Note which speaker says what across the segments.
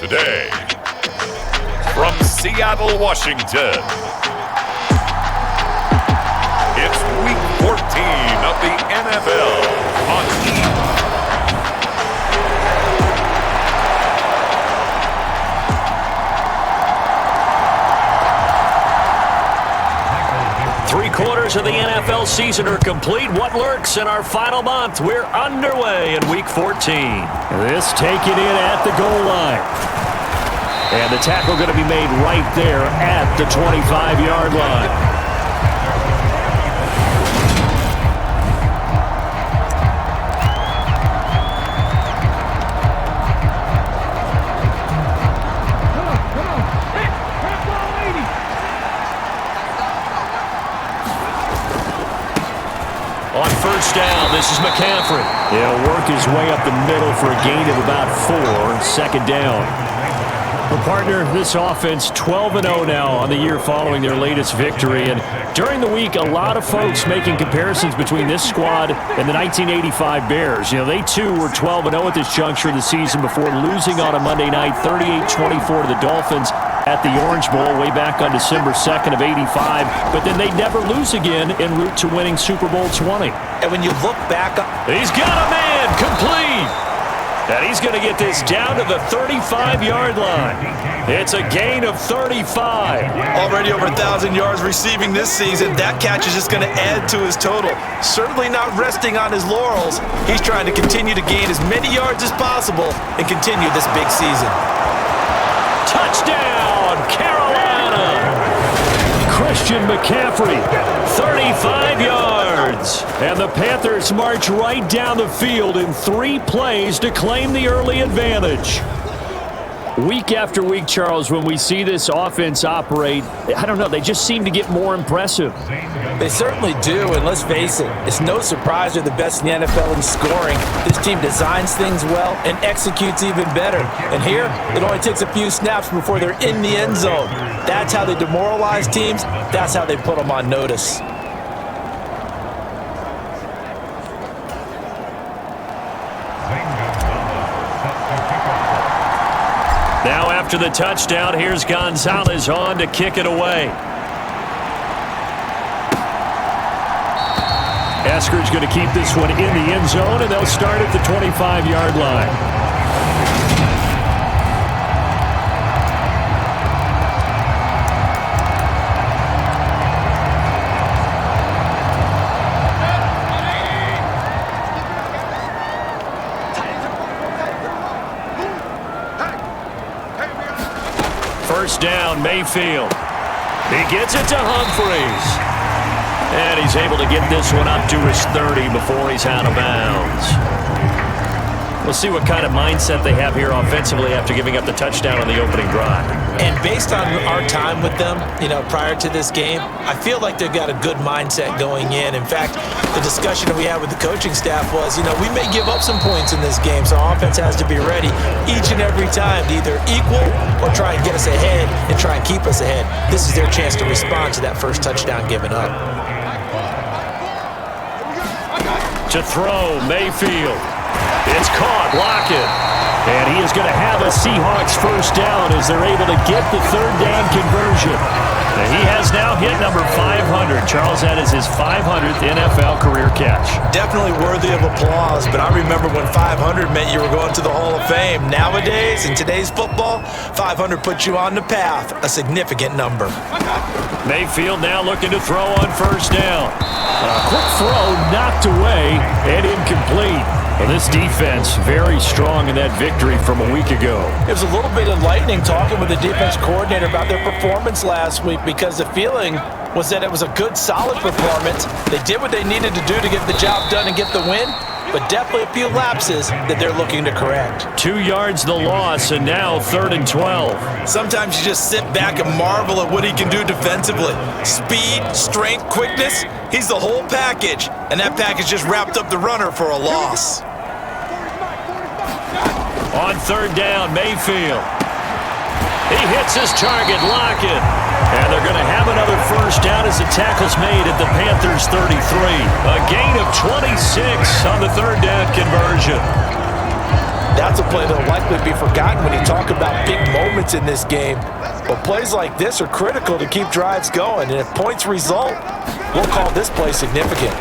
Speaker 1: day. From Seattle, Washington, it's Week 14 of the NFL on E!
Speaker 2: 3/4 of the NFL season are complete. What lurks in our final month? We're underway in Week 14. This taken in at the goal line. And the tackle going to be made right there at the 25-yard line. On first down, this is McCaffrey. He'll work his way up the middle for a gain of about 4. Second down. Well, partner, this offense 12-0 now on the year following their latest victory. And during the week, a lot of folks making comparisons between this squad and the 1985 Bears. You know, they too were 12-0 at this juncture of the season before losing on a Monday night 38-24 to the Dolphins at the Orange Bowl way back on December 2nd of 85. But then they never lose again en route to winning Super Bowl 20.
Speaker 3: And when you look back,
Speaker 2: he's got a man complete. And he's going to get this down to the 35-yard line. It's a gain of 35.
Speaker 3: Already over 1,000 yards receiving this season. That catch is just going to add to his total. Certainly not resting on his laurels. He's trying to continue to gain as many yards as possible and continue this big season.
Speaker 2: Touchdown, Carolina! Christian McCaffrey, 35 yards. And the Panthers march right down the field in 3 plays to claim the early advantage. Week after week, Charles, when we see this offense operate, I don't know, they just seem to get more impressive.
Speaker 3: They certainly do, and let's face it, it's no surprise they're the best in the NFL in scoring. This team designs things well and executes even better. And here, it only takes a few snaps before they're in the end zone. That's how they demoralize teams. That's how they put them on notice.
Speaker 2: Now after the touchdown, here's Gonzalez on to kick it away. Esker's going to keep this one in the end zone, and they'll start at the 25-yard line. First down, Mayfield. He gets it to Humphreys. And he's able to get this one up to his 30 before he's out of bounds. We'll see what kind of mindset they have here offensively after giving up the touchdown on the opening drive.
Speaker 3: And based on our time with them, prior to this game, I feel like they've got a good mindset going in. In fact, the discussion that we had with the coaching staff was, we may give up some points in this game, so our offense has to be ready each and every time to either equal or try and get us ahead and try and keep us ahead. This is their chance to respond to that first touchdown given up.
Speaker 2: To throw, Mayfield. It's caught, Lockett. And he is going to have a Seahawks first down as they're able to get the third down conversion. And he has now hit number 500. Charles, that is his 500th NFL career catch.
Speaker 3: Definitely worthy of applause, but I remember when 500 meant you were going to the Hall of Fame. Nowadays, in today's football, 500 puts you on the path, a significant number.
Speaker 2: Mayfield now looking to throw on first down. A quick throw knocked away and incomplete. Well, this defense very strong in that victory from a week ago.
Speaker 3: It was a little bit enlightening talking with the defense coordinator about their performance last week because the feeling was that it was a good, solid performance. They did what they needed to do to get the job done and get the win, but definitely a few lapses that they're looking to correct.
Speaker 2: 2 yards the loss, and now 3rd and 12.
Speaker 3: Sometimes you just sit back and marvel at what he can do defensively. Speed, strength, quickness, he's the whole package, and that package just wrapped up the runner for a loss.
Speaker 2: On 3rd down, Mayfield. He hits his target, Lockett. And they're going to have another first down as the tackle's made at the Panthers' 33. A gain of 26 on the 3rd down conversion.
Speaker 3: That's a play that will likely be forgotten when you talk about big moments in this game. But plays like this are critical to keep drives going, and if points result, we'll call this play significant.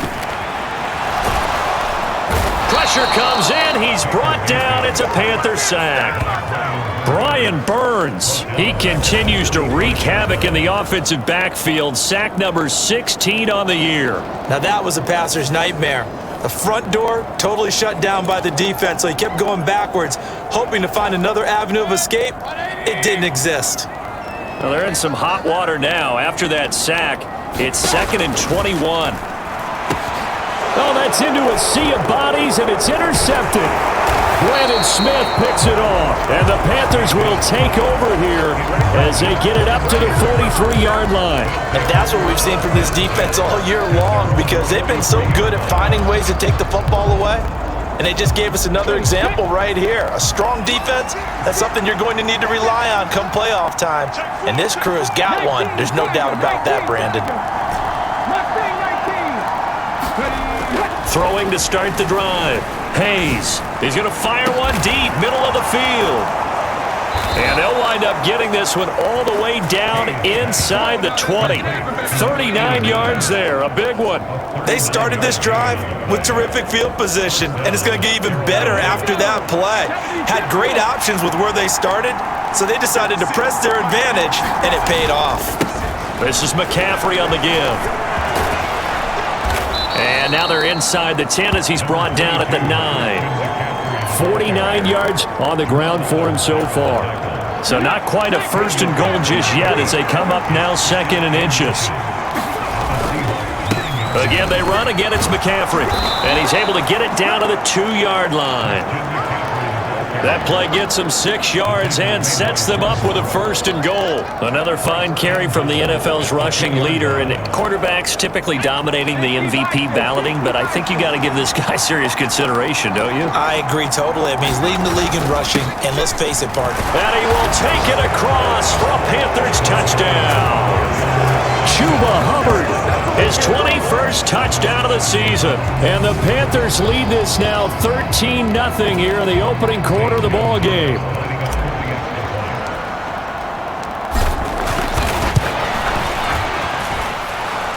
Speaker 2: Pressure comes in. He's brought down. It's a Panther sack. Brian Burns, he continues to wreak havoc in the offensive backfield. Sack number 16 on the year.
Speaker 3: Now that was a passer's nightmare. The front door totally shut down by the defense, so he kept going backwards, hoping to find another avenue of escape. It didn't exist.
Speaker 2: Well, they're in some hot water now. After that sack, it's 2nd and 21. Oh, that's into a sea of bodies, and it's intercepted. Brandon Smith picks it off, and the Panthers will take over here as they get it up to the 43-yard line.
Speaker 3: And that's what we've seen from this defense all year long, because they've been so good at finding ways to take the football away. And they just gave us another example right here. A strong defense, that's something you're going to need to rely on come playoff time. And this crew has got one. There's no doubt about that, Brandon.
Speaker 2: Throwing to start the drive. Hayes, he's going to fire one deep, middle of the field. And they'll wind up getting this one all the way down inside the 20. 39 yards there, a big one.
Speaker 3: They started this drive with terrific field position, and it's going to get even better after that play. Had great options with where they started, so they decided to press their advantage, and it paid off.
Speaker 2: This is McCaffrey on the give. And now they're inside the 10 as he's brought down at the 9. 49 yards on the ground for him so far. So not quite a 1st and goal just yet as they come up now 2nd and inches. Again, they run. Again, it's McCaffrey. And he's able to get it down to the 2-yard line. That play gets them 6 yards and sets them up with a 1st and goal. Another fine carry from the NFL's rushing leader, and quarterbacks typically dominating the MVP balloting, but I think you got to give this guy serious consideration, don't you?
Speaker 3: I agree totally. I mean, he's leading the league in rushing, and let's face it, partner.
Speaker 2: And he will take it across for a Panthers touchdown. Chuba Hubbard, his 21st touchdown of the season. And the Panthers lead this now 13-0 here in the opening quarter of the ball game.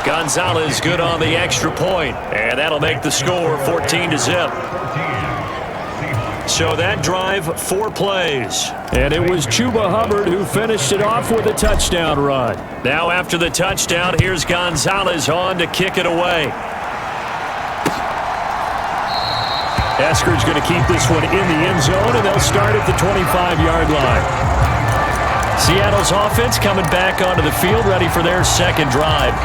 Speaker 2: Gonzalez good on the extra point, and that'll make the score 14-0. So that drive, 4 plays. And it was Chuba Hubbard who finished it off with a touchdown run. Now after the touchdown, here's Gonzalez on to kick it away. Esker's going to keep this one in the end zone, and they'll start at the 25-yard line. Seattle's offense coming back onto the field, ready for their 2nd drive.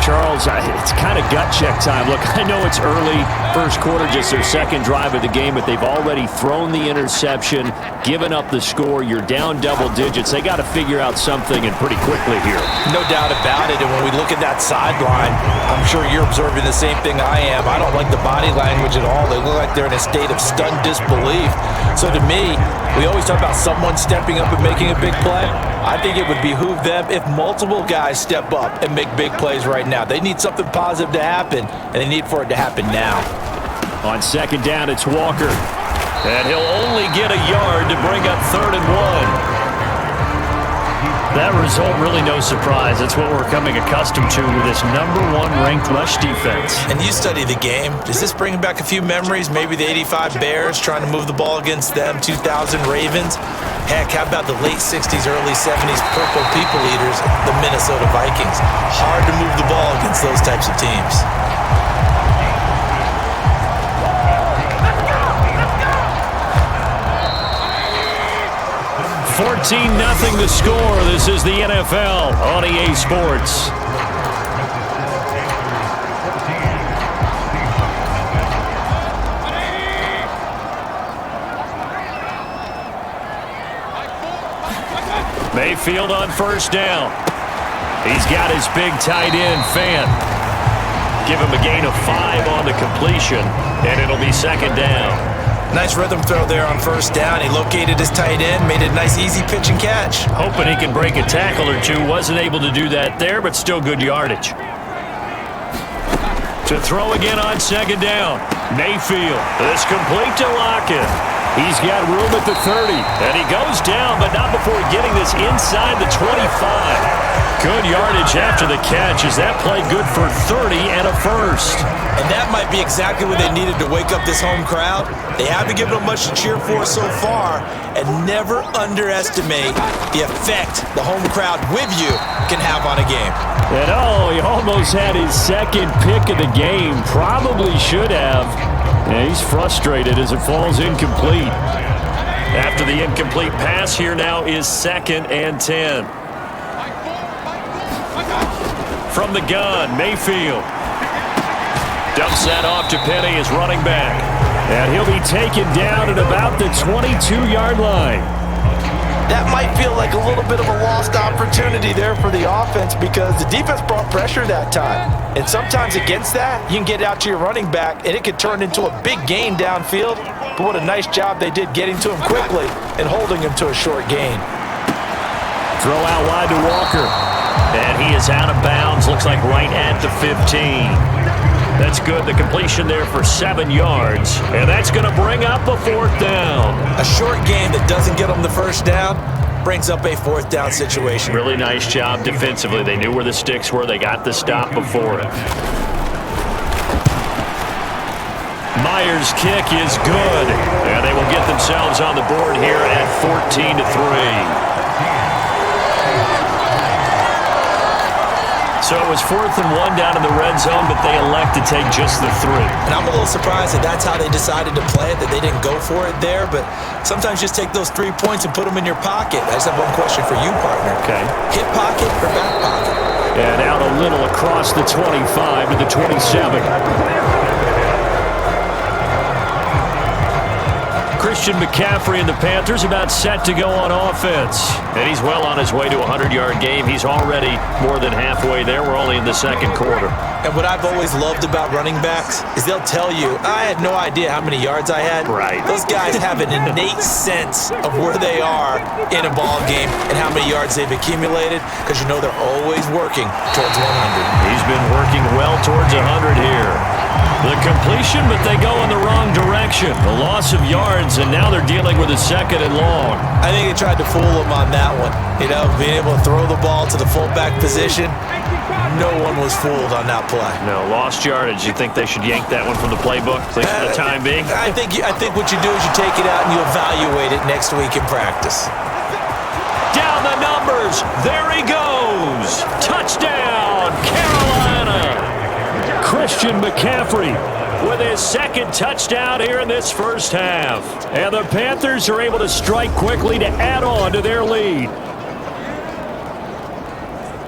Speaker 2: Charles, it's kind of gut check time. Look, I know it's early, 1st quarter, just their 2nd drive of the game, but they've already thrown the interception, given up the score. You're down double digits. They got to figure out something, and pretty quickly here.
Speaker 3: No doubt about it, and when we look at that sideline, I'm sure you're observing the same thing I am. I don't like the body language at all. They look like they're in a state of stunned disbelief. So to me, we always talk about someone stepping up and making a big play. I think it would behoove them if multiple guys step up and make big plays right now. They need something positive to happen, and they need for it to happen now.
Speaker 2: On 2nd down, it's Walker. And he'll only get a yard to bring up 3rd and 1. That result, really no surprise. That's what we're coming accustomed to with this #1 ranked rush defense.
Speaker 3: And you study the game. Does this bring back a few memories? Maybe the 85 Bears trying to move the ball against them, 2000 Ravens. Heck, how about the late 60s, early 70s Purple People Eaters, the Minnesota Vikings? Hard to move the ball against those types of teams.
Speaker 2: 14-0 the score. This is the NFL on EA Sports. Mayfield on 1st down. He's got his big tight end, Fant. Give him a gain of 5 on the completion, and it'll be 2nd down.
Speaker 3: Nice rhythm throw there on 1st down. He located his tight end, made it a nice easy pitch and catch.
Speaker 2: Hoping he can break a tackle or two. Wasn't able to do that there, but still good yardage. To throw again on 2nd down. Mayfield. This complete to Lockett. He's got room at the 30. And he goes down, but not before getting this inside the 25. Good yardage after the catch. Is that play good for 30 and a first?
Speaker 3: And that might be exactly what they needed to wake up this home crowd. They haven't given them much to cheer for so far. And never underestimate the effect the home crowd with you can have on a game.
Speaker 2: And he almost had his second pick of the game. Probably should have. Yeah, he's frustrated as it falls incomplete. After the incomplete pass, here now is 2nd and 10. From the gun, Mayfield. Dumps that off to Penny as running back. And he'll be taken down at about the 22-yard line.
Speaker 3: That might feel like a little bit of a lost opportunity there for the offense because the defense brought pressure that time. And sometimes against that, you can get out to your running back, and it could turn into a big gain downfield. But what a nice job they did getting to him quickly and holding him to a short gain.
Speaker 2: Throw out wide to Walker. And he is out of bounds, looks like right at the 15. That's good. The completion there for 7 yards. And that's going to bring up a 4th down.
Speaker 3: A short game that doesn't get them the first down brings up a 4th down situation.
Speaker 2: Really nice job defensively. They knew where the sticks were. They got the stop before it. Myers' kick is good. And they will get themselves on the board here at 14-3. So it was 4th and 1 down in the red zone, but they elect to take just the 3.
Speaker 3: And I'm a little surprised that that's how they decided to play it, that they didn't go for it there. But sometimes just take those 3 points and put them in your pocket. I just have one question for you, partner.
Speaker 2: Okay.
Speaker 3: Hip pocket or back pocket?
Speaker 2: And out a little across the 25 to the 27. Christian McCaffrey and the Panthers about set to go on offense. And he's well on his way to a 100-yard game. He's already more than halfway there. We're only in the 2nd quarter.
Speaker 3: And what I've always loved about running backs is they'll tell you, I had no idea how many yards I had.
Speaker 2: Right.
Speaker 3: Those guys have an innate sense of where they are in a ball game and how many yards they've accumulated because you know they're always working towards 100.
Speaker 2: He's been working well towards 100 here. The completion, but they go in the wrong direction. The loss of yards, and now they're dealing with a 2nd and long.
Speaker 3: I think they tried to fool him on that one. You know, being able to throw the ball to the fullback position. No one was fooled on that play.
Speaker 2: No, lost yardage. You think they should yank that one from the playbook, at least for the time being?
Speaker 3: I think what you do is you take it out and you evaluate it next week in practice.
Speaker 2: Down the numbers. There he goes. Touchdown, Carolina. Christian McCaffrey with his 2nd touchdown here in this first half. And the Panthers are able to strike quickly to add on to their lead.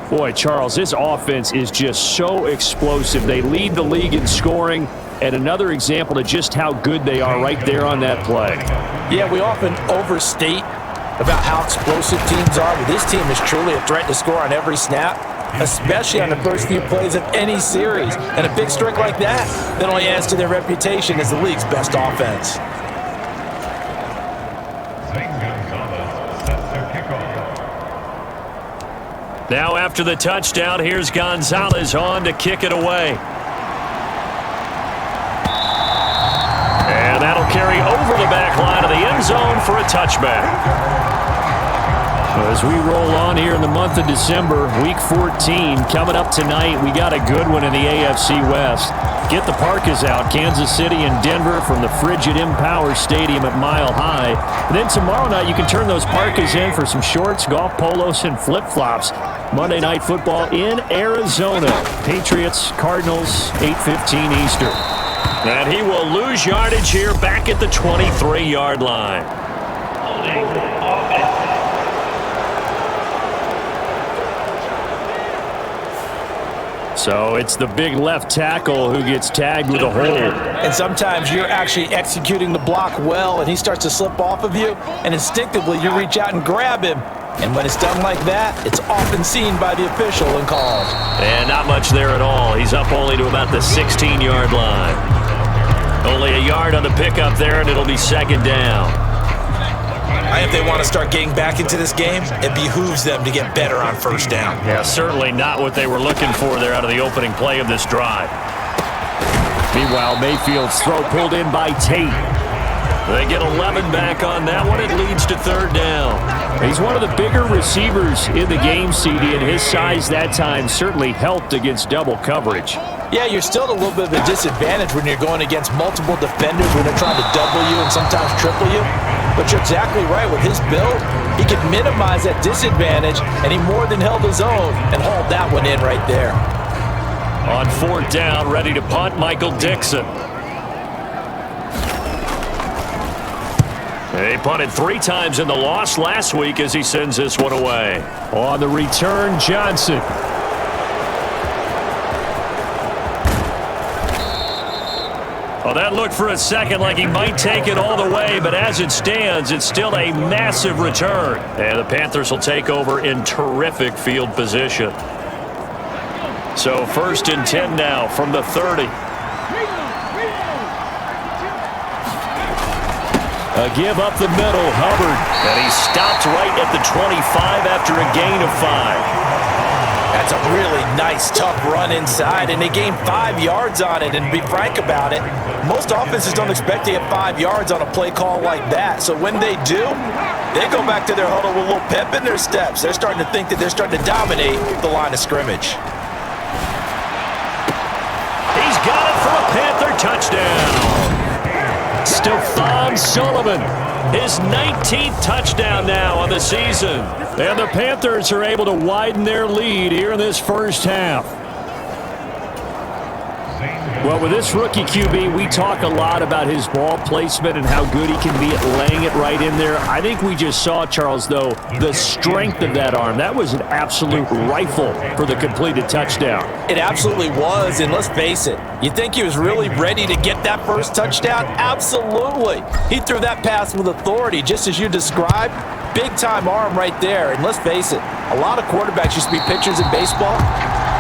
Speaker 2: Boy, Charles, this offense is just so explosive. They lead the league in scoring, and another example of just how good they are right there on that play.
Speaker 3: Yeah, we often overstate about how explosive teams are, but this team is truly a threat to score on every snap, especially on the first few plays of any series. And a big streak like that only adds to their reputation as the league's best offense.
Speaker 2: Now after the touchdown, here's Gonzalez on to kick it away. And that'll carry over the back line of the end zone for a touchback. As we roll on here in the month of December, Week 14 coming up tonight, we got a good one in the AFC West. Get the parkas out, Kansas City and Denver from the frigid Empower Stadium at Mile High. And then tomorrow night, you can turn those parkas in for some shorts, golf polos, and flip-flops. Monday Night Football in Arizona. Patriots, Cardinals, 8:15 Eastern. And he will lose yardage here back at the 23-yard line. So it's the big left tackle who gets tagged with a hold.
Speaker 3: And sometimes you're actually executing the block well, and he starts to slip off of you, and instinctively you reach out and grab him. And when it's done like that, it's often seen by the official and called.
Speaker 2: And not much there at all. He's up only to about the 16-yard line. Only a yard on the pickup there, and it'll be 2nd down.
Speaker 3: If they want to start getting back into this game, it behooves them to get better on first down.
Speaker 2: Yeah, certainly not what they were looking for there out of the opening play of this drive. Meanwhile, Mayfield's throw pulled in by Tate. They get 11 back on that one. It leads to third down. He's one of the bigger receivers in the game, CD, and his size that time certainly helped against double coverage.
Speaker 3: Yeah, you're still at a little bit of a disadvantage when you're going against multiple defenders when they're trying to double you and sometimes triple you. But you're exactly right. With his build, he could minimize that disadvantage, and he more than held his own and hauled that one in right there.
Speaker 2: On fourth down, ready to punt, Michael Dixon. He punted 3 times in the loss last week as he sends this one away. On the return, Johnson. Well, that looked for a second like he might take it all the way, but as it stands, it's still a massive return. And the Panthers will take over in terrific field position. So 1st and 10 now from the 30. A give up the middle, Hubbard. And he stopped right at the 25 after a gain of 5.
Speaker 3: That's a really nice, tough run inside, and they gained 5 yards on it. And to be frank about it, most offenses don't expect to get 5 yards on a play call like that. So when they do, they go back to their huddle with a little pep in their steps. They're starting to think that they're starting to dominate the line of scrimmage.
Speaker 2: He's got it for a Panther touchdown. Stephon Sullivan, his 19th touchdown now on the season. And the Panthers are able to widen their lead here in this first half. Well, with this rookie QB, we talk a lot about his ball placement and how good he can be at laying it right in there. I think we just saw, Charles, though, the strength of that arm. That was an absolute rifle for the completed touchdown.
Speaker 3: It absolutely was, and let's face it, you think he was really ready to get that first touchdown? Absolutely. He threw that pass with authority, just as you described. Big-time arm right there, and let's face it, a lot of quarterbacks used to be pitchers in baseball.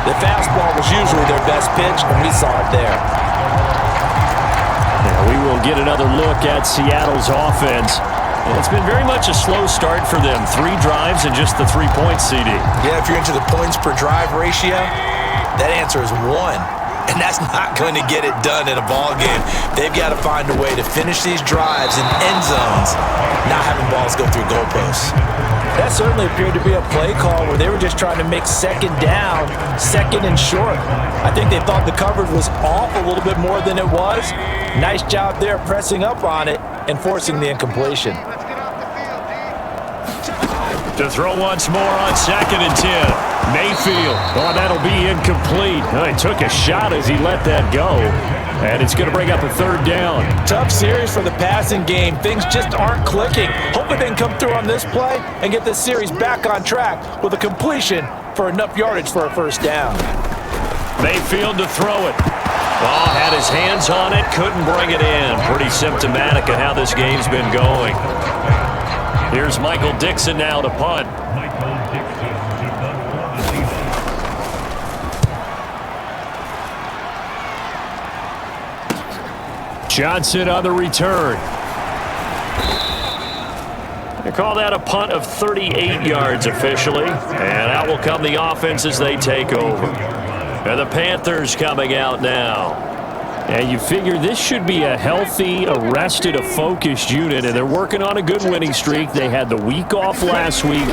Speaker 3: The fastball was usually their best pitch, and we saw it there.
Speaker 2: Now we will get another look at Seattle's offense. It's been very much a slow start for them. 3 drives and just the 3 points, CD.
Speaker 3: Yeah, if you're into the points per drive ratio, that answer is 1. And that's not going to get it done in a ball game. They've got to find a way to finish these drives in end zones, not having balls go through goalposts. That certainly appeared to be a play call where they were just trying to make second down, second and short. I think they thought the coverage was off a little bit more than it was. Nice job there pressing up on it and forcing the incompletion.
Speaker 2: To throw once more on 2nd and 10. Mayfield. Oh, that'll be incomplete. Oh, he took a shot as he let that go. And it's going to bring up a 3rd down.
Speaker 3: Tough series for the passing game. Things just aren't clicking. Hoping they can come through on this play and get this series back on track with a completion for enough yardage for a 1st down.
Speaker 2: Mayfield to throw it. Oh, had his hands on it, couldn't bring it in. Pretty symptomatic of how this game's been going. Here's Michael Dixon now to punt. Johnson on the return. They call that a punt of 38 yards officially. And out will come the offense as they take over. And the Panthers coming out now. And you figure this should be a healthy, a rested, a focused unit. And they're working on a good winning streak. They had the week off last week.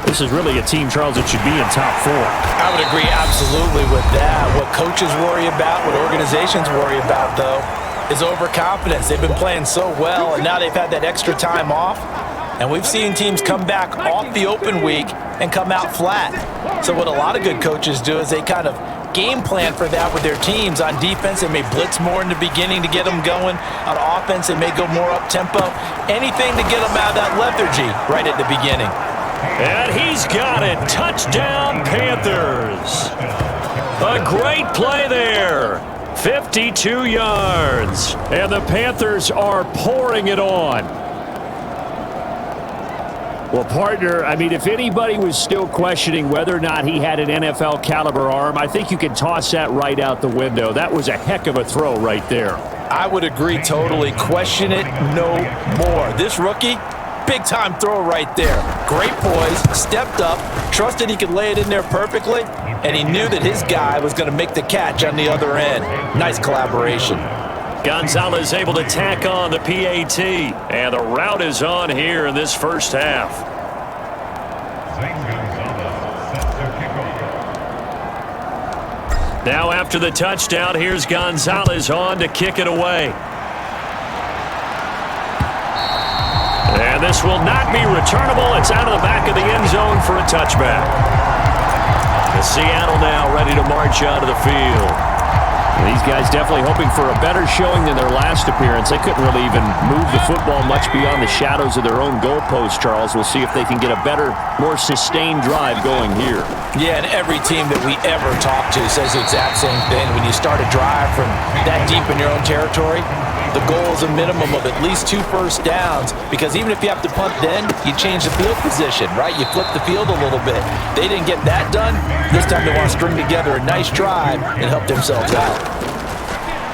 Speaker 2: This is really a team, Charles, that should be in top 4.
Speaker 3: I would agree absolutely with that. What coaches worry about, what organizations worry about, though, is overconfidence. They've been playing so well, and now they've had that extra time off. And we've seen teams come back off the open week and come out flat. So what a lot of good coaches do is they kind of game plan for that with their teams. On defense, they may blitz more in the beginning to get them going. On offense, they may go more up-tempo. Anything to get them out of that lethargy right at the beginning.
Speaker 2: And he's got it. Touchdown, Panthers. A great play there. 52 yards. And the Panthers are pouring it on. Well, partner, I mean, if anybody was still questioning whether or not he had an NFL caliber arm, I think you can toss that right out the window. That was a heck of a throw right there.
Speaker 3: I would agree totally. Question it no more. This rookie, big-time throw right there. Great poise, stepped up, trusted he could lay it in there perfectly, and he knew that his guy was going to make the catch on the other end. Nice collaboration.
Speaker 2: Gonzalez able to tack on the PAT. And the route is on here in this first half. Now after the touchdown, here's Gonzalez on to kick it away. And this will not be returnable. It's out of the back of the end zone for a touchback. The Seattle now ready to march out of the field. These guys definitely hoping for a better showing than their last appearance. They couldn't really even move the football much beyond the shadows of their own goalpost, Charles. We'll see if they can get a better, more sustained drive going here.
Speaker 3: Yeah, and every team that we ever talk to says the exact same thing. When you start a drive from that deep in your own territory, the goal is a minimum of at least 2 first downs, because even if you have to punt then, you change the field position, right? You flip the field a little bit. They didn't get that done. This time they want to string together a nice drive and help themselves out.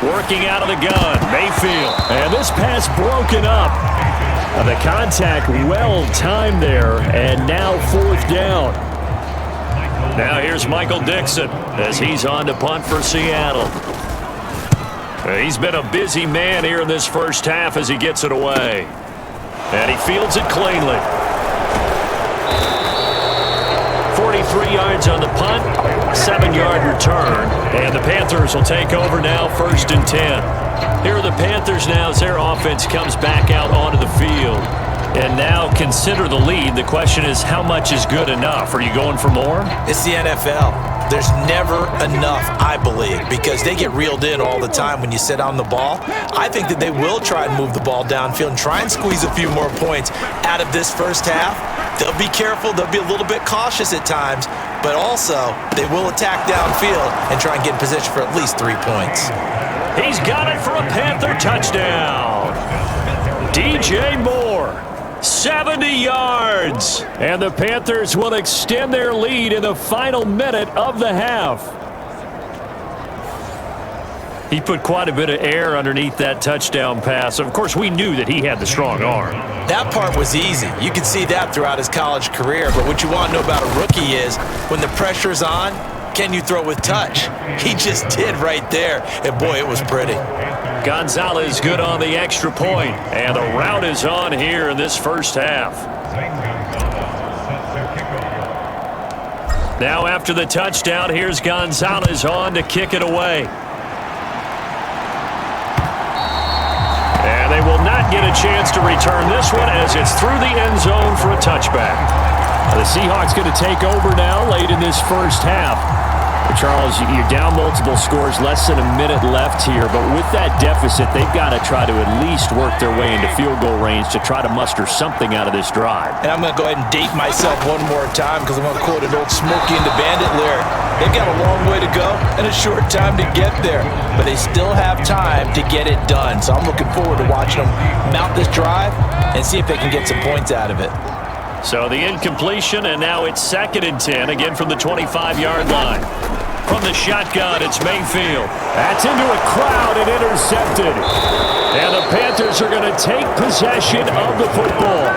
Speaker 2: Working out of the gun, Mayfield. And this pass broken up. The contact well timed there, and now 4th down. Now here's Michael Dixon as he's on to punt for Seattle. He's been a busy man here in this first half as he gets it away. And he fields it cleanly. 43 yards on the punt, 7-yard return. And the Panthers will take over now, 1st and 10. Here are the Panthers now as their offense comes back out onto the field. And now consider the lead. The question is, how much is good enough? Are you going for more?
Speaker 3: It's the NFL. There's never enough, I believe, because they get reeled in all the time when you sit on the ball. I think that they will try and move the ball downfield and try and squeeze a few more points out of this first half. They'll be careful. They'll be a little bit cautious at times, but also they will attack downfield and try and get in position for at least 3 points.
Speaker 2: He's got it for a Panther touchdown. DJ Moore. 70 yards. And the Panthers will extend their lead in the final minute of the half. He put quite a bit of air underneath that touchdown pass. Of course, we knew that he had the strong arm.
Speaker 3: That part was easy. You could see that throughout his college career. But what you want to know about a rookie is when the pressure's on, can you throw with touch? He just did right there. And boy, it was pretty.
Speaker 2: Gonzalez good on the extra point, and the route is on here in this first half. Now after the touchdown, here's Gonzalez on to kick it away. And they will not get a chance to return this one as it's through the end zone for a touchback. The Seahawks going to take over now late in this first half. Charles, you're down multiple scores, less than a minute left here, but with that deficit, they've got to try to at least work their way into field goal range to try to muster something out of this drive.
Speaker 3: And I'm going to go ahead and date myself one more time because I'm going to quote an old Smokey and the Bandit lyric. They've got a long way to go and a short time to get there, but they still have time to get it done. So I'm looking forward to watching them mount this drive and see if they can get some points out of it.
Speaker 2: So the incompletion, and now it's 2nd and 10, again from the 25-yard line. From the shotgun, it's Mayfield. That's into a crowd and intercepted. And the Panthers are going to take possession of the football.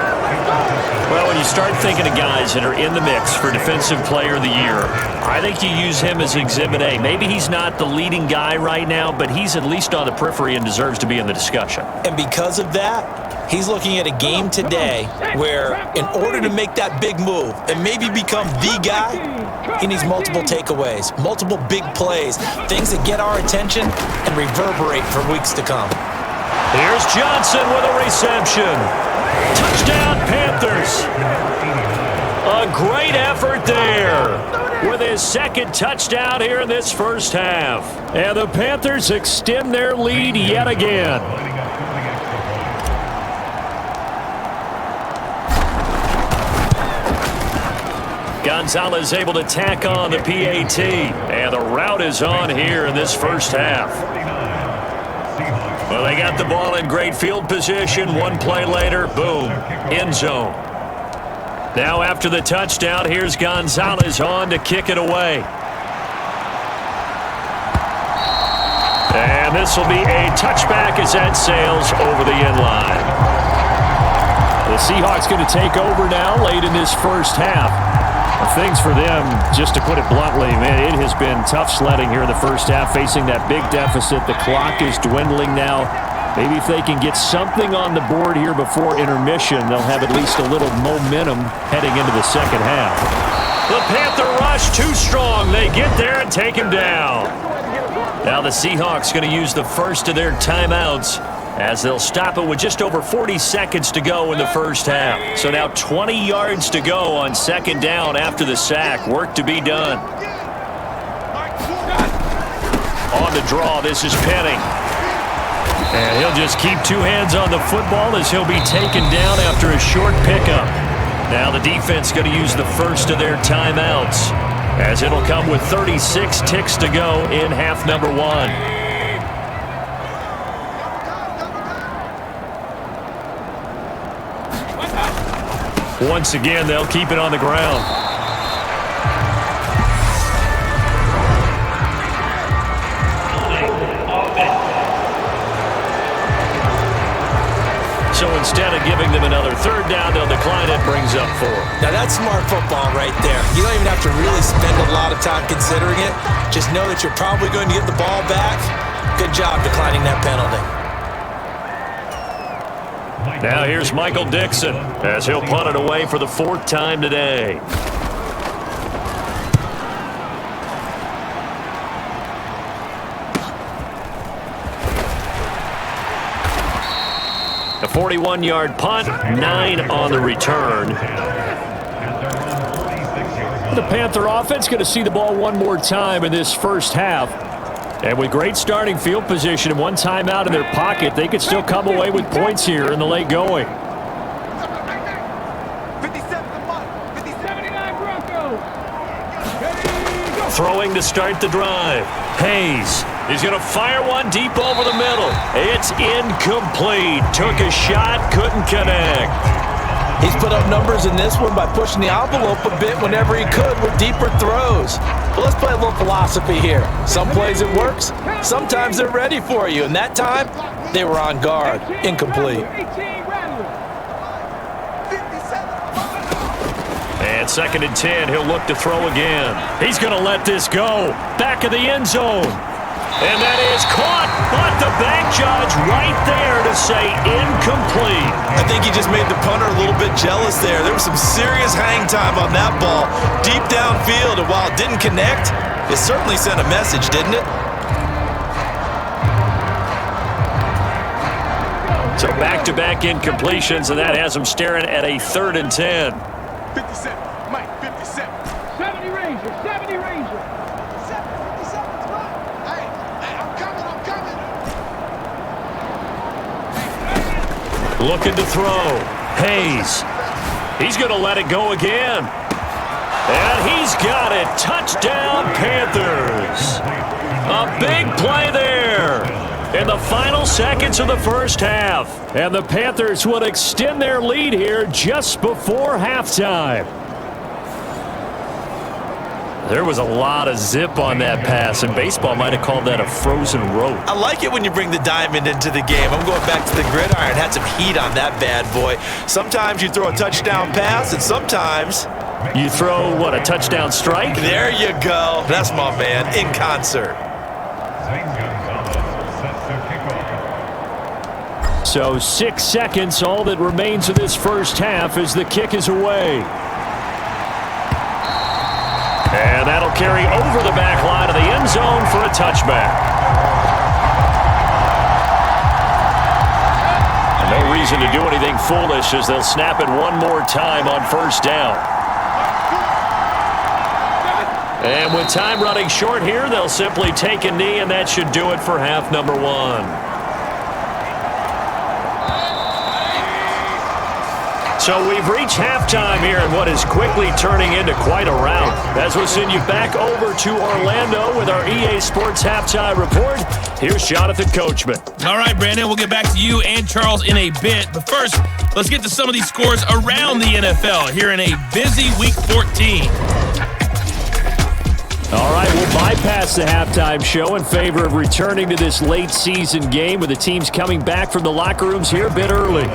Speaker 2: Well, when you start thinking of guys that are in the mix for Defensive Player of the Year, I think you use him as Exhibit A. Maybe he's not the leading guy right now, but he's at least on the periphery and deserves to be in the discussion.
Speaker 3: And because of that, he's looking at a game today where in order to make that big move and maybe become the guy, he needs multiple takeaways, multiple big plays, things that get our attention and reverberate for weeks to come.
Speaker 2: Here's Johnson with a reception. Touchdown, Panthers. A great effort there with his 2nd touchdown here in this first half. And the Panthers extend their lead yet again. Gonzalez able to tack on the PAT. And the route is on here in this first half. Well, they got the ball in great field position. One play later, boom, end zone. Now after the touchdown, here's Gonzalez on to kick it away. And this will be a touchback as that sails over the end line. The Seahawks going to take over now late in this first half. Things for them, just to put it bluntly, man, it has been tough sledding here in the first half, facing that big deficit. The clock is dwindling now. Maybe if they can get something on the board here before intermission, they'll have at least a little momentum heading into the second half. The Panther rush too strong. They get there and take him down. Now the Seahawks going to use the first of their timeouts, as they'll stop it with just over 40 seconds to go in the first half. So now 20 yards to go on second down after the sack. Work to be done. On the draw, this is Penning. And he'll just keep two hands on the football as he'll be taken down after a short pickup. Now the defense going to use the first of their timeouts, as it'll come with 36 ticks to go in half number one. Once again, they'll keep it on the ground. So instead of giving them another third down, they'll decline it, brings up 4.
Speaker 3: Now that's smart football right there. You don't even have to really spend a lot of time considering it. Just know that you're probably going to get the ball back. Good job declining that penalty.
Speaker 2: Now here's Michael Dixon as he'll punt it away for the 4th time today. A 41-yard punt, 9 on the return. The Panther offense going to see the ball one more time in this first half. And with great starting field position and one timeout in their pocket, they could still come away with points here in the late going.
Speaker 4: 79 Broncos.
Speaker 2: Throwing to start the drive. Hayes is going to fire one deep over the middle. It's incomplete. Took a shot, couldn't connect.
Speaker 3: He's put up numbers in this one by pushing the envelope a bit whenever he could with deeper throws. But let's play a little philosophy here. Some plays it works, sometimes they're ready for you. And that time, they were on guard. Incomplete.
Speaker 2: And 2nd and 10, he'll look to throw again. He's going to let this go. Back of the end zone. And that is caught, but the bank judge right there to say incomplete.
Speaker 3: I think he just made the punter a little bit jealous there. There was some serious hang time on that ball, deep downfield, and while it didn't connect, it certainly sent a message, didn't it?
Speaker 2: So back-to-back incompletions, and that has him staring at a 3rd and 10.
Speaker 4: 57, Mike, 57. 70 Ranger, 70 Ranger.
Speaker 2: Looking to throw. Hayes. He's going to let it go again. And he's got it. Touchdown, Panthers. A big play there in the final seconds of the first half. And the Panthers will extend their lead here just before halftime. There was a lot of zip on that pass, and baseball might have called that a frozen rope.
Speaker 3: I like it when you bring the diamond into the game. I'm going back to the gridiron. Had some heat on that bad boy. Sometimes you throw a touchdown pass, and sometimes
Speaker 2: you throw, what, a touchdown strike?
Speaker 3: There you go. That's my man, in concert.
Speaker 2: So 6 seconds, all that remains of this first half as the kick is away. And that'll carry over the back line of the end zone for a touchback. And no reason to do anything foolish as they'll snap it one more time on first down. And with time running short here, they'll simply take a knee, and that should do it for half number one. So we've reached halftime here in what is quickly turning into quite a rout. As we'll send you back over to Orlando with our EA Sports Halftime Report, here's Jonathan Coachman.
Speaker 5: All right, Brandon, we'll get back to you and Charles in a bit. But first, let's get to some of these scores around the NFL here in a busy Week 14.
Speaker 2: All right, we'll bypass the halftime show in favor of returning to this late season game with the teams coming back from the locker rooms here a bit early.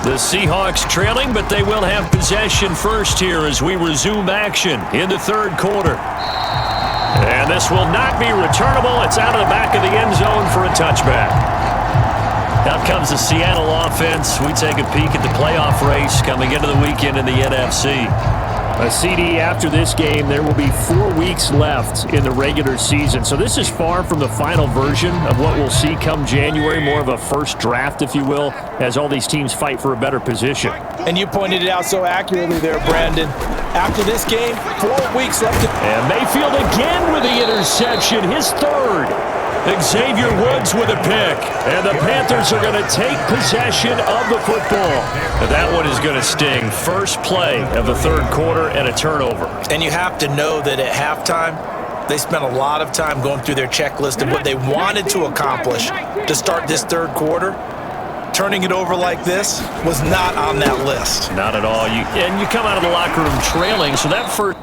Speaker 2: The Seahawks trailing, but they will have possession first here as we resume action in the third quarter. And this will not be returnable. It's out of the back of the end zone for a touchback. Out comes the Seattle offense. We take a peek at the playoff race coming into the weekend in the NFC. A CD after this game, there will be 4 weeks left in the regular season. So this is far from the final version of what we'll see come January, more of a first draft, if you will, as all these teams fight for a better position.
Speaker 3: And you pointed it out so accurately there, Brandon. After this game, 4 weeks left.
Speaker 2: And Mayfield again with the interception, his third. Xavier Woods with a pick. And the Panthers are going to take possession of the football. And that one is going to sting. First play of the third quarter and a turnover.
Speaker 3: And you have to know that at halftime, they spent a lot of time going through their checklist of what they wanted to accomplish to start this third quarter. Turning it over like this was not on that list.
Speaker 2: Not at all. And you come out of the locker room trailing, so that first...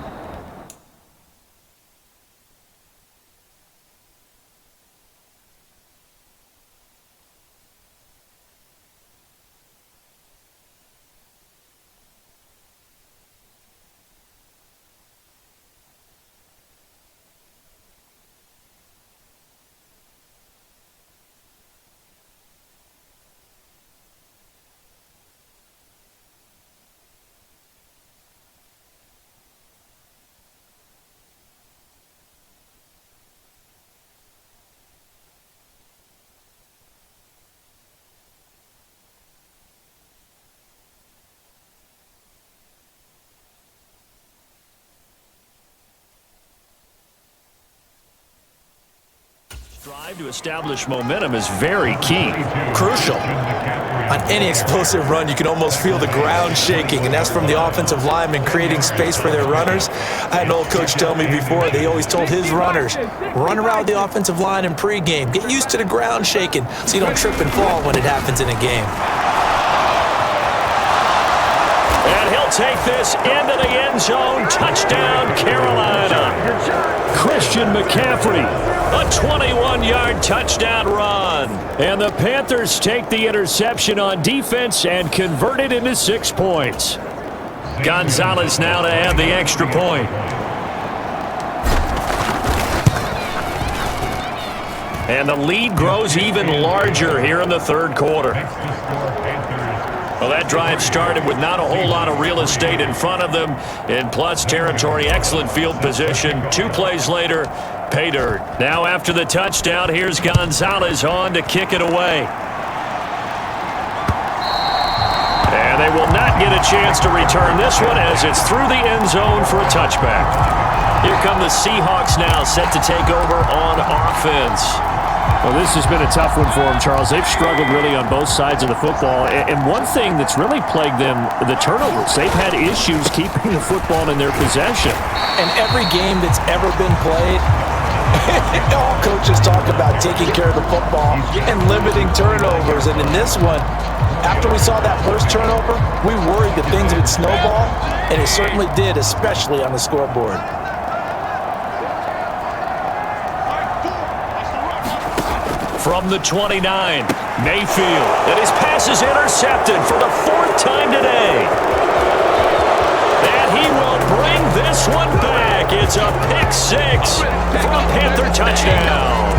Speaker 2: Drive to establish momentum is very key.
Speaker 3: Crucial. On any explosive run, you can almost feel the ground shaking, and that's from the offensive linemen creating space for their runners. I had an old coach tell me before, they always told his runners, run around the offensive line in pregame. Get used to the ground shaking so you don't trip and fall when it happens in a game.
Speaker 2: And he'll take this into the end zone. Touchdown, Carolina. Christian McCaffrey, a 21-yard touchdown run. And the Panthers take the interception on defense and convert it into 6 points. Gonzalez now to add the extra point. And the lead grows even larger here in the third quarter. Well, that drive started with not a whole lot of real estate in front of them. In plus territory, excellent field position. 2 plays later, pay dirt. Now after the touchdown, here's Gonzalez on to kick it away. And they will not get a chance to return this one as it's through the end zone for a touchback. Here come the Seahawks now set to take over on offense.
Speaker 6: Well, this has been a tough one for them, Charles. They've struggled really on both sides of the football. And one thing that's really plagued them, the turnovers. They've had issues keeping the football in their possession.
Speaker 3: And every game that's ever been played, all coaches talk about taking care of the football and limiting turnovers. And in this one, after we saw that first turnover, we worried that things would snowball, and it certainly did, especially on the scoreboard.
Speaker 2: From the 29, Mayfield, and his pass is intercepted for the 4th time today. And he will bring this one back. It's a pick 6 for a Panther touchdown.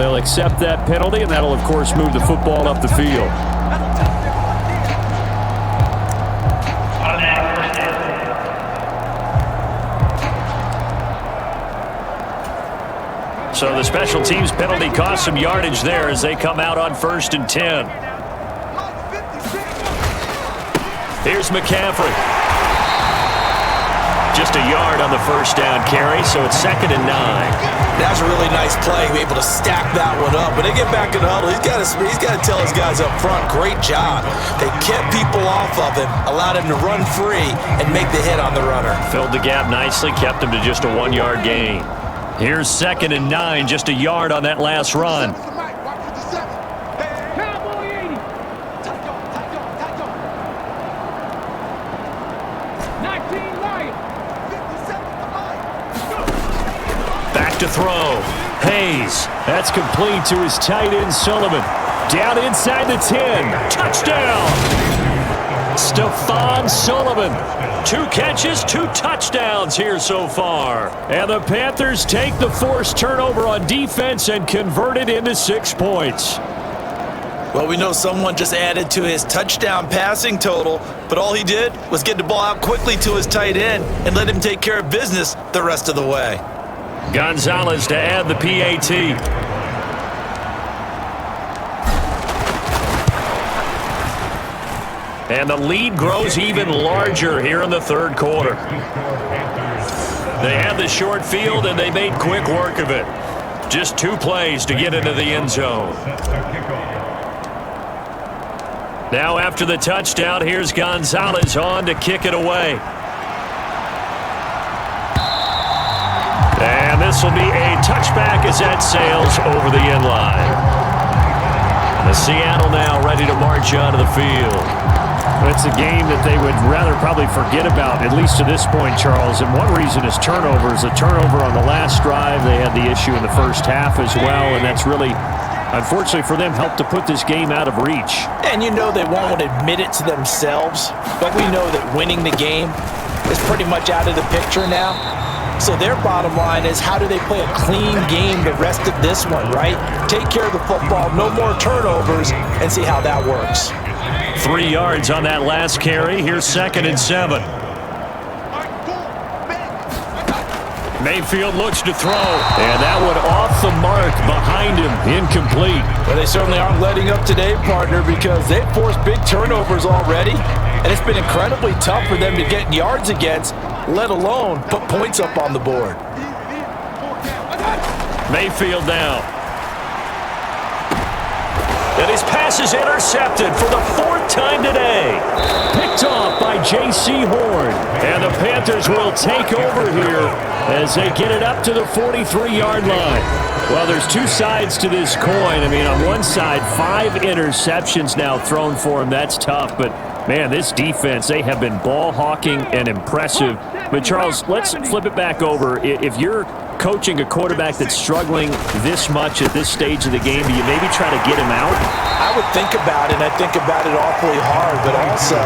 Speaker 6: they'll accept that penalty, and that'll, of course, move the football up the field. So the special teams penalty cost some yardage there as they come out on 1st and 10. Here's McCaffrey. Just a yard on the first down carry, so it's 2nd and 9.
Speaker 3: That's a really nice play, be able to stack that one up. When they get back in the huddle, he's got to tell his guys up front, great job. They kept people off of him, allowed him to run free and make the hit on the runner.
Speaker 6: Filled the gap nicely, kept him to just a 1-yard gain. Here's 2nd and 9, just a yard on that last run. Back to throw. Hayes. That's complete to his tight end, Sullivan. Down inside the 10. Touchdown! Stephon Sullivan. 2 catches, 2 touchdowns here so far. And the Panthers take the forced turnover on defense and convert it into 6 points.
Speaker 3: Well, we know someone just added to his touchdown passing total, but all he did was get the ball out quickly to his tight end and let him take care of business the rest of the way.
Speaker 6: Gonzalez to add the PAT. And the lead grows even larger here in the 3rd quarter. They had the short field, and they made quick work of it. Just 2 plays to get into the end zone. Now after the touchdown, here's Gonzalez on to kick it away. And this will be a touchback as that sails over the end line. The Seattle now ready to march onto the field. It's a game that they would rather probably forget about, at least to this point, Charles. And one reason is turnovers. A turnover on the last drive. They had the issue in the first half as well, and that's really, unfortunately for them, helped to put this game out of reach.
Speaker 3: And you know they won't admit it to themselves, but we know that winning the game is pretty much out of the picture now. So their bottom line is, how do they play a clean game the rest of this one, right? Take care of the football, no more turnovers, and see how that works.
Speaker 6: 3 yards on that last carry. Here's 2nd and 7. Mayfield looks to throw, and that one off the mark behind him, incomplete.
Speaker 3: Well, they certainly aren't letting up today, partner, because they've forced big turnovers already, and it's been incredibly tough for them to get yards against, let alone put points up on the board.
Speaker 6: Mayfield now. And his pass is intercepted for the 4th time today. Picked off by J.C. Horn. And the Panthers will take over here as they get it up to the 43-yard line. Well, there's 2 sides to this coin. I mean, on one side, 5 interceptions now thrown for him. That's tough. But, man, this defense, they have been ball hawking and impressive. But, Charles, let's flip it back over. If you're coaching a quarterback that's struggling this much at this stage of the game, do you maybe try to get him out?
Speaker 3: I would think about it, and I think about it awfully hard, but also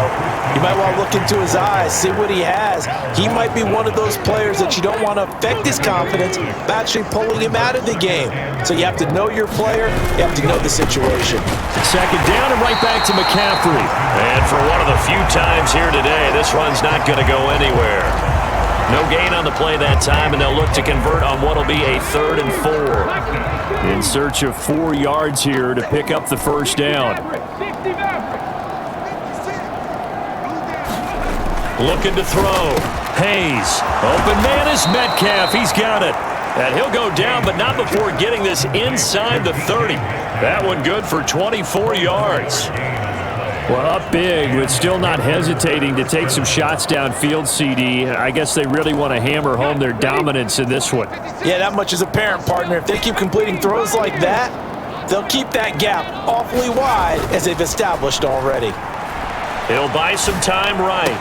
Speaker 3: you might want to look into his eyes, see what he has. He might be one of those players that you don't want to affect his confidence by actually pulling him out of the game. So you have to know your player, you have to know the situation.
Speaker 6: 2nd down and right back to McCaffrey. And for one of the few times here today, this run's not going to go anywhere. No gain on the play that time, and they'll look to convert on what will be a 3rd and 4. In search of 4 yards here to pick up the first down. Looking to throw. Hayes. Open man is Metcalf. He's got it. And he'll go down, but not before getting this inside the 30. That one good for 24 yards. Well, up big, but still not hesitating to take some shots downfield, CD. I guess they really want to hammer home their dominance in this one.
Speaker 3: Yeah, that much is apparent, partner. If they keep completing throws like that, they'll keep that gap awfully wide, as they've established already.
Speaker 6: He'll buy some time right.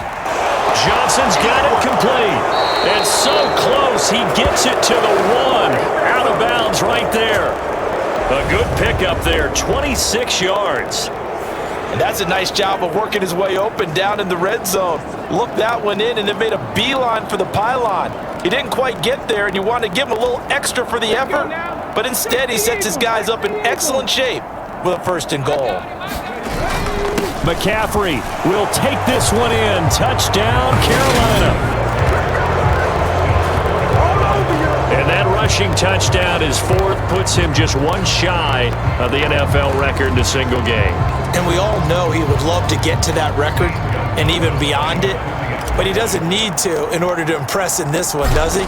Speaker 6: Johnson's got it complete. And so close, he gets it to the 1. Out of bounds right there. A good pickup there, 26 yards.
Speaker 3: And that's a nice job of working his way open down in the red zone. Looked that one in and then made a beeline for the pylon. He didn't quite get there, and you want to give him a little extra for the effort. but instead he sets his guys up in excellent shape with a 1st and goal.
Speaker 6: McCaffrey will take this one in. Touchdown, Carolina. And that rushing touchdown, his 4th, puts him just one shy of the NFL record in a single game.
Speaker 3: And we all know he would love to get to that record and even beyond it, but he doesn't need to in order to impress in this one, does he?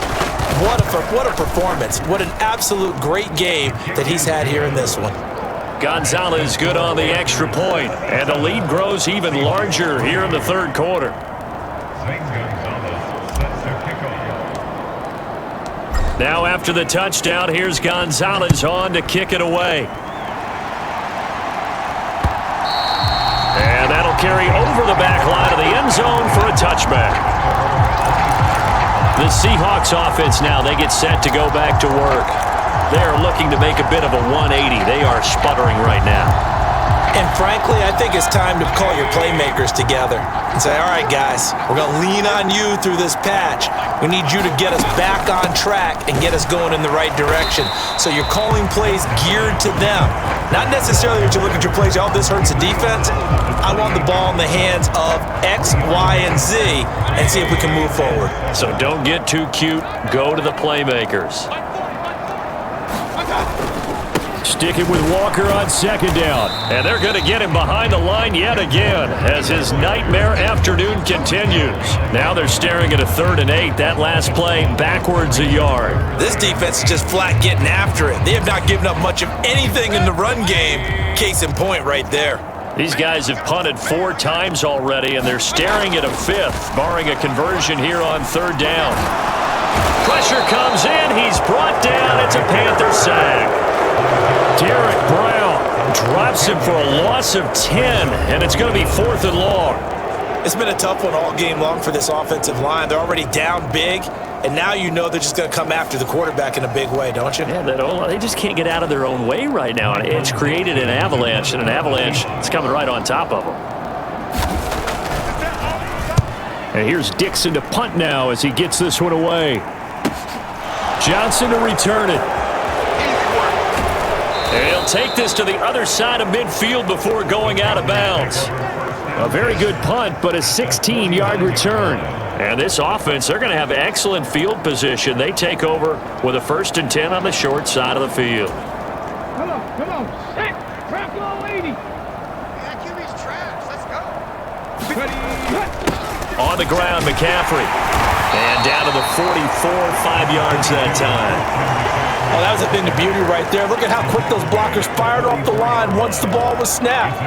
Speaker 3: What a performance. What an absolute great game that he's had here in this one.
Speaker 6: Gonzalez good on the extra point, and the lead grows even larger here in the 3rd quarter. Now after the touchdown, here's Gonzalez on to kick it away. And that'll carry over the back line of the end zone for a touchback. The Seahawks offense now, they get set to go back to work. They are looking to make a bit of a 180. They are sputtering right now.
Speaker 3: And frankly, I think it's time to call your playmakers together and say, all right, guys, we're going to lean on you through this patch. We need you to get us back on track and get us going in the right direction. So you're calling plays geared to them. Not necessarily that you look at your plays, oh, this hurts the defense. I want the ball in the hands of X, Y, and Z and see if we can move forward.
Speaker 6: So don't get too cute. Go to the playmakers. Stick it with Walker on 2nd down. And they're going to get him behind the line yet again as his nightmare afternoon continues. Now they're staring at a 3rd and 8. That last play backwards a yard.
Speaker 3: This defense is just flat getting after it. They have not given up much of anything in the run game. Case in point right there.
Speaker 6: These guys have punted 4 times already, and they're staring at a 5th, barring a conversion here on 3rd down. Pressure comes in. He's brought down. It's a Panther sack. Derek Brown drops him for a loss of 10, and it's going to be 4th and long.
Speaker 3: It's been a tough one all game long for this offensive line. They're already down big, and now you know they're just going to come after the quarterback in a big way, don't you?
Speaker 6: Yeah, they just can't get out of their own way right now. And it's created an avalanche, and an avalanche is coming right on top of them. And here's Dixon to punt now as he gets this one away. Johnson to return it. And he'll take this to the other side of midfield before going out of bounds. A very good punt, but a 16-yard return. And this offense, they're going to have excellent field position. They take over with a 1st and 10 on the short side of the field.
Speaker 4: Come on, set, trap low 80.
Speaker 7: That QB's trash, let's go.
Speaker 4: Ready,
Speaker 6: On the ground, McCaffrey. And down to the 44, 5 yards that time.
Speaker 3: Oh, that was a thing of beauty right there. Look at how quick those blockers fired off the line once the ball was snapped.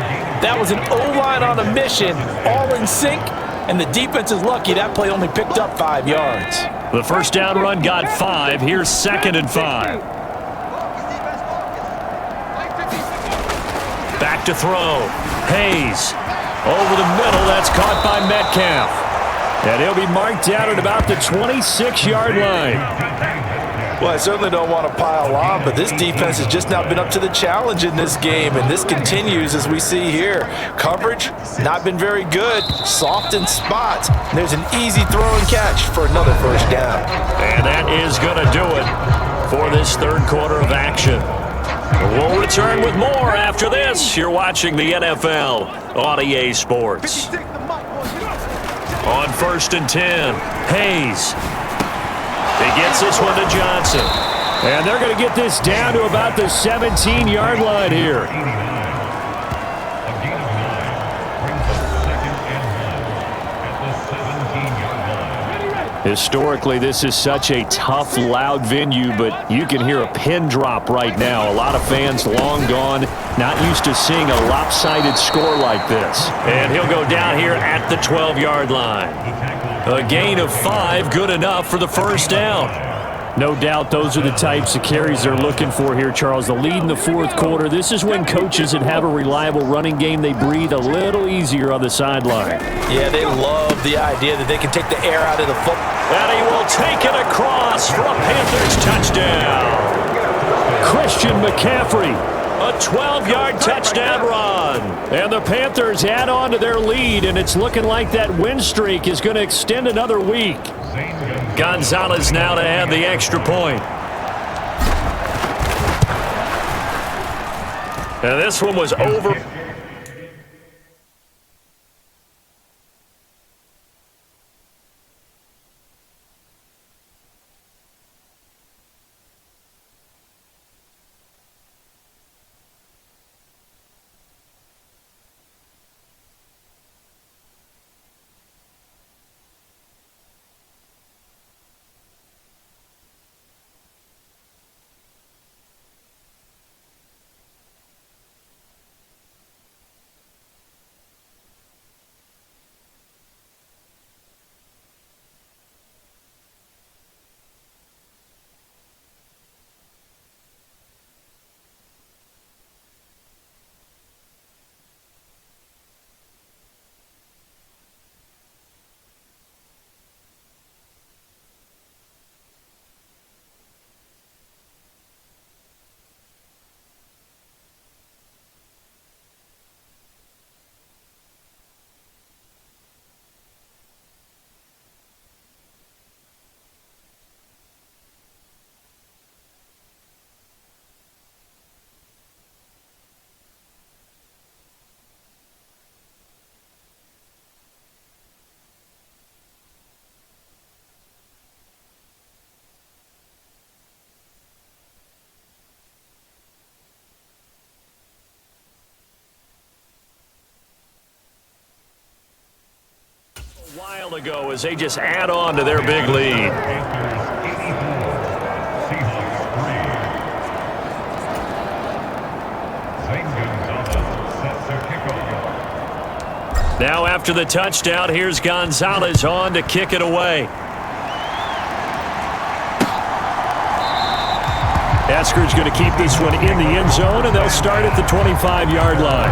Speaker 3: That was an O-line on a mission, all in sync, and the defense is lucky that play only picked up 5 yards.
Speaker 6: The 1st down run got 5. Here's 2nd and 5. Back to throw. Hayes. Over the middle. That's caught by Metcalf. And he'll be marked down at about the 26-yard line.
Speaker 3: Well, I certainly don't want to pile on, but this defense has just not been up to the challenge in this game, and this continues as we see here. Coverage, not been very good. Soft in spots. There's an easy throw and catch for another 1st down.
Speaker 6: And that is going to do it for this 3rd quarter of action. We'll return with more after this. You're watching the NFL on EA Sports. On 1st and 10, Hayes. He gets this one to Johnson. And they're going to get this down to about the 17-yard line here. Historically, this is such a tough, loud venue, but you can hear a pin drop right now. A lot of fans long gone, not used to seeing a lopsided score like this. And he'll go down here at the 12-yard line. A gain of 5, good enough for the 1st down. No doubt those are the types of carries they're looking for here, Charles. The lead in the 4th quarter. This is when coaches that have a reliable running game, they breathe a little easier on the sideline.
Speaker 3: Yeah, they love the idea that they can take the air out of the football.
Speaker 6: And he will take it across for a Panthers touchdown. Christian McCaffrey, a 12-yard touchdown run. And the Panthers add on to their lead, and it's looking like that win streak is going to extend another week. Gonzalez now to add the extra point. And this one was over. A while ago as they just add on to their big lead. Now after the touchdown, here's Gonzalez on to kick it away. Esker's going to keep this one in the end zone, and they'll start at the 25-yard line.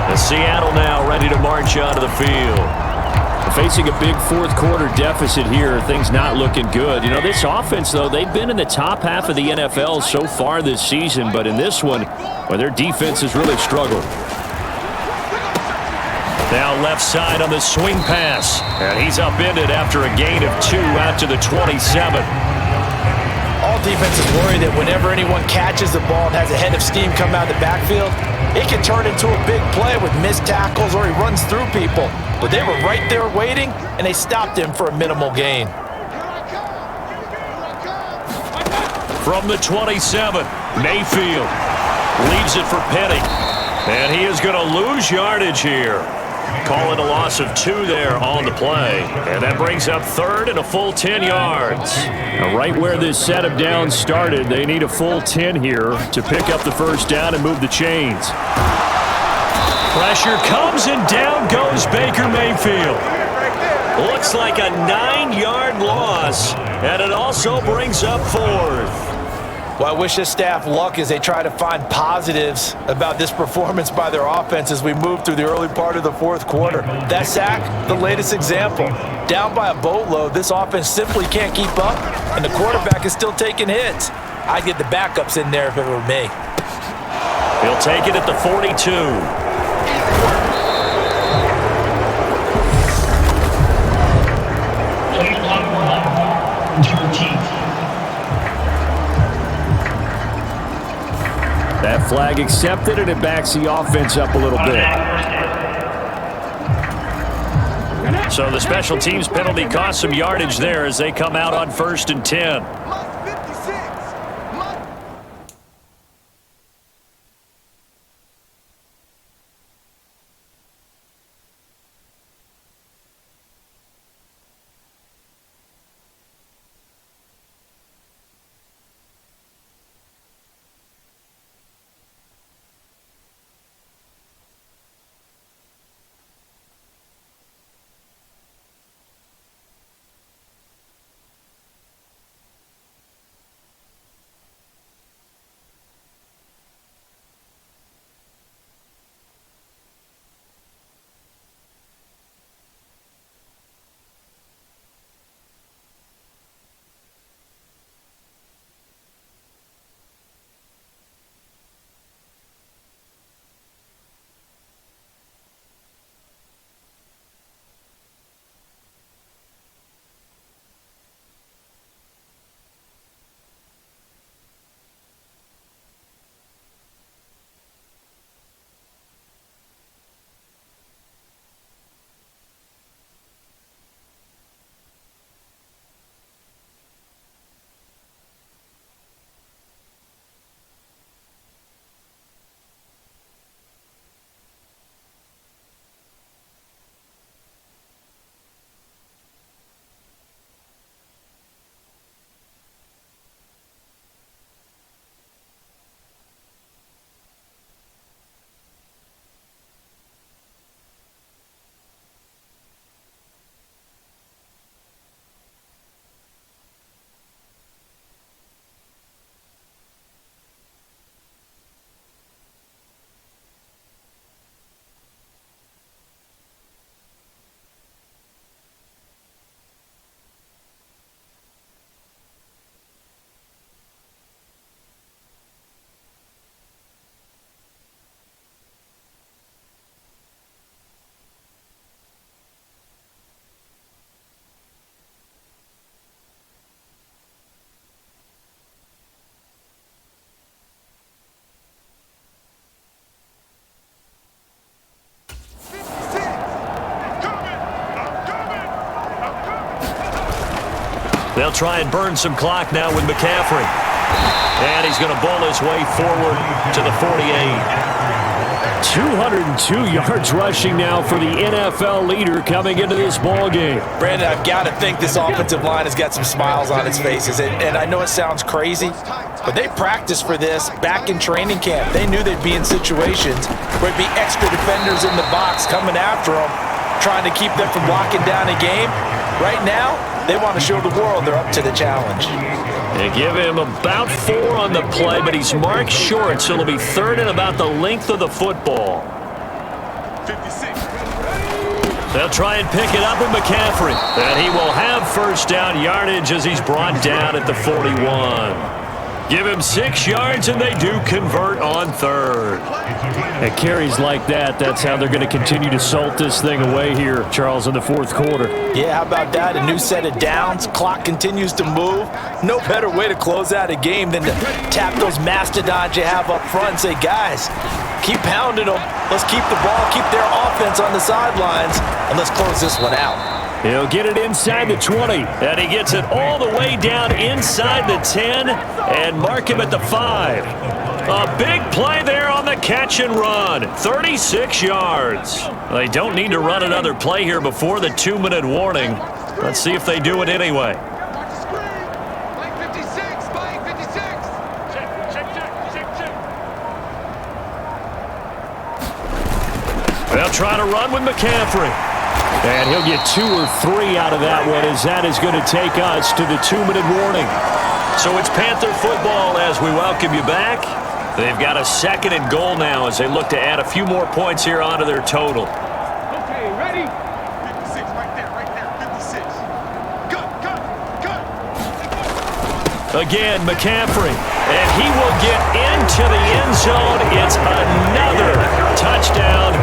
Speaker 6: And Seattle now ready to march onto the field. Facing a big fourth-quarter deficit here, things not looking good. You know, this offense, though, they've been in the top half of the NFL so far this season, but in this one, well, their defense has really struggled. Now left side on the swing pass, and he's upended after a gain of 2 out to the 27.
Speaker 3: All defenses worry that whenever anyone catches the ball and has a head of steam come out of the backfield, it can turn into a big play with missed tackles or he runs through people. But they were right there waiting, and they stopped him for a minimal gain.
Speaker 6: From the 27, Mayfield leaves it for Penny. And he is going to lose yardage here. Call it a loss of 2 there on the play. And that brings up third and a full 10 yards.
Speaker 2: Now, right where this set of downs started, they need a full 10 here to pick up the first down and move the chains.
Speaker 6: Pressure comes and down goes Baker Mayfield. Looks like a 9-yard loss, and it also brings up fourth.
Speaker 3: Well, I wish this staff luck as they try to find positives about this performance by their offense as we move through the early part of the fourth quarter. That sack, the latest example. Down by a boatload, this offense simply can't keep up, and the quarterback is still taking hits. I'd get the backups in there if it were me.
Speaker 6: He'll take it at the 42.
Speaker 2: That flag accepted, and it backs the offense up a little bit.
Speaker 6: So the special teams penalty cost some yardage there as they come out on 1st and 10. They'll try and burn some clock now with McCaffrey. And he's going to bowl his way forward to the 48.
Speaker 2: 202 yards rushing now for the NFL leader coming into this ball game.
Speaker 3: Brandon, I've got to think this offensive line has got some smiles on its faces. And I know it sounds crazy, but they practiced for this back in training camp. They knew they'd be in situations where it'd be extra defenders in the box coming after them, trying to keep them from locking down a game. Right now, they want to show the world they're up to the challenge.
Speaker 6: They give him about 4 on the play, but he's marked short, so it'll be third and about the length of the football.
Speaker 4: 56.
Speaker 6: They'll try and pick it up with McCaffrey. And he will have first down yardage as he's brought down at the 41. Give him 6 yards, and they do convert on third.
Speaker 2: At carries like that, that's how they're going to continue to salt this thing away here, Charles, in the fourth quarter.
Speaker 3: Yeah, how about that? A new set of downs. Clock continues to move. No better way to close out a game than to tap those mastodons you have up front and say, guys, keep pounding them. Let's keep the ball, keep their offense on the sidelines, and let's close this one out.
Speaker 2: He'll get it inside the 20.
Speaker 6: And he gets it all the way down inside the 10 and mark him at the 5. A big play there on the catch and run. 36 yards. They don't need to run another play here before the 2-minute warning. Let's see if they do it anyway.
Speaker 7: Blank 56, blank 56.
Speaker 4: Check.
Speaker 6: They'll try to run with McCaffrey.
Speaker 2: And he'll get 2 or 3 out of that one, as that is going to take us to the 2-minute warning.
Speaker 6: So it's Panther football as we welcome you back. They've got a 2nd and goal now as they look to add a few more points here onto their total.
Speaker 4: Okay, ready?
Speaker 7: 56, right there, 56. Good.
Speaker 6: Again, McCaffrey. And he will get into the end zone. It's another touchdown.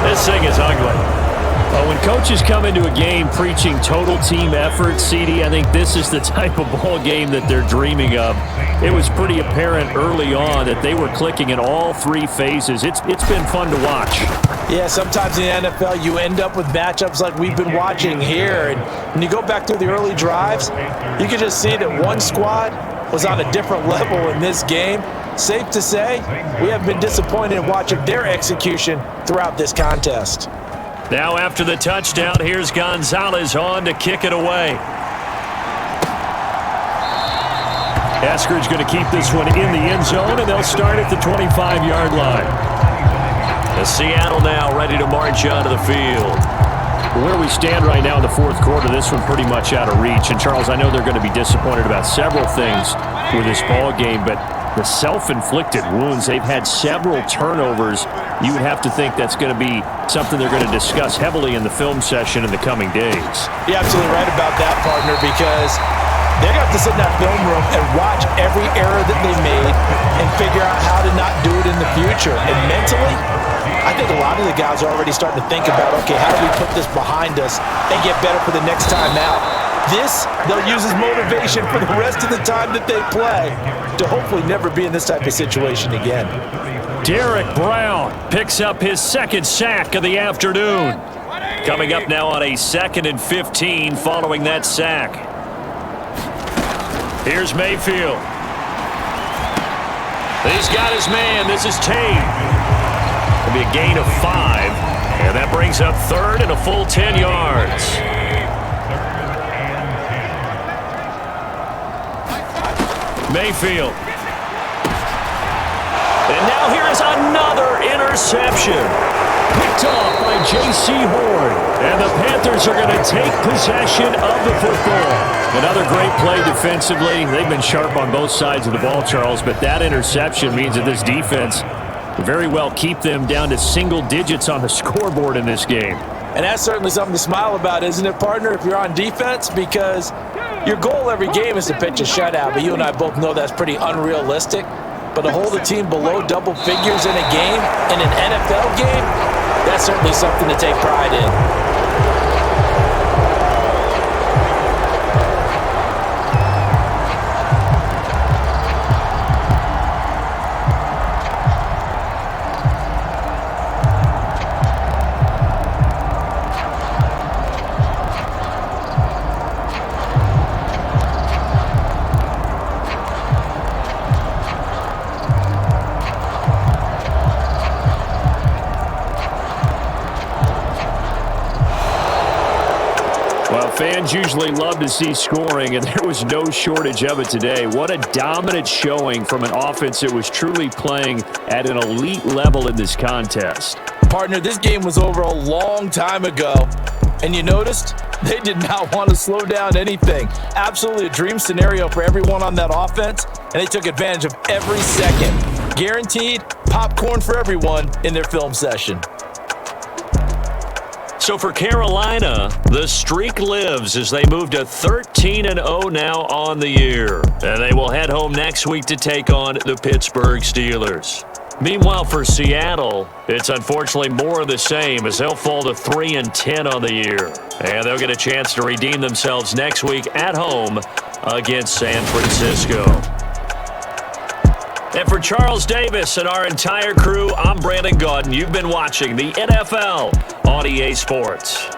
Speaker 6: This thing is ugly.
Speaker 2: When coaches come into a game preaching total team effort, CD, I think this is the type of ball game that they're dreaming of. It was pretty apparent early on that they were clicking in all 3 phases. It's been fun to watch.
Speaker 3: Yeah, sometimes in the NFL you end up with matchups like we've been watching here. And when you go back to the early drives, you can just see that one squad was on a different level in this game. Safe to say, we have been disappointed in watching their execution throughout this contest.
Speaker 6: Now after the touchdown, here's Gonzalez on to kick it away.
Speaker 2: Eskridge going to keep this one in the end zone, and they'll start at the 25-yard line.
Speaker 6: The Seattle now ready to march onto the field.
Speaker 2: Where we stand right now in the fourth quarter, this one pretty much out of reach. And, Charles, I know they're going to be disappointed about several things with this ball game, but the self-inflicted wounds, they've had several turnovers. You would have to think that's going to be something they're going to discuss heavily in the film session in the coming days.
Speaker 3: You're absolutely right about that, partner, because they're going to have to sit in that film room and watch every error that they made and figure out how to not do it in the future. And mentally, I think a lot of the guys are already starting to think about, okay, how do we put this behind us and get better for the next time out? This, they'll use as motivation for the rest of the time that they play to hopefully never be in this type of situation again.
Speaker 6: Derek Brown picks up his 2nd sack of the afternoon. Coming up now on a 2nd and 15 following that sack. Here's Mayfield. He's got his man. This is Tate. It'll be a gain of 5. And that brings up 3rd and a full 10 yards. Mayfield. And now here is another interception.
Speaker 2: Picked off by J.C. Horn. And the Panthers are going to take possession of the football. Another great play defensively. They've been sharp on both sides of the ball, Charles, but that interception means that this defense very well keep them down to single digits on the scoreboard in this game.
Speaker 3: And that's certainly something to smile about, isn't it, partner, if you're on defense? Because your goal every game is to pitch a shutout, but you and I both know that's pretty unrealistic. But to hold a team below double figures in a game, in an NFL game, that's certainly something to take pride in.
Speaker 2: Fans usually love to see scoring, and there was no shortage of it today. What a dominant showing from an offense that was truly playing at an elite level in this contest.
Speaker 3: Partner, this game was over a long time ago, and you noticed they did not want to slow down anything. Absolutely a dream scenario for everyone on that offense, and they took advantage of every second. Guaranteed popcorn for everyone in their film session.
Speaker 6: So for Carolina, the streak lives as they move to 13-0 now on the year. And they will head home next week to take on the Pittsburgh Steelers. Meanwhile, for Seattle, it's unfortunately more of the same as they'll fall to 3-10 on the year. And they'll get a chance to redeem themselves next week at home against San Francisco. And for Charles Davis and our entire crew, I'm Brandon Gaudin. You've been watching the NFL on EA Sports.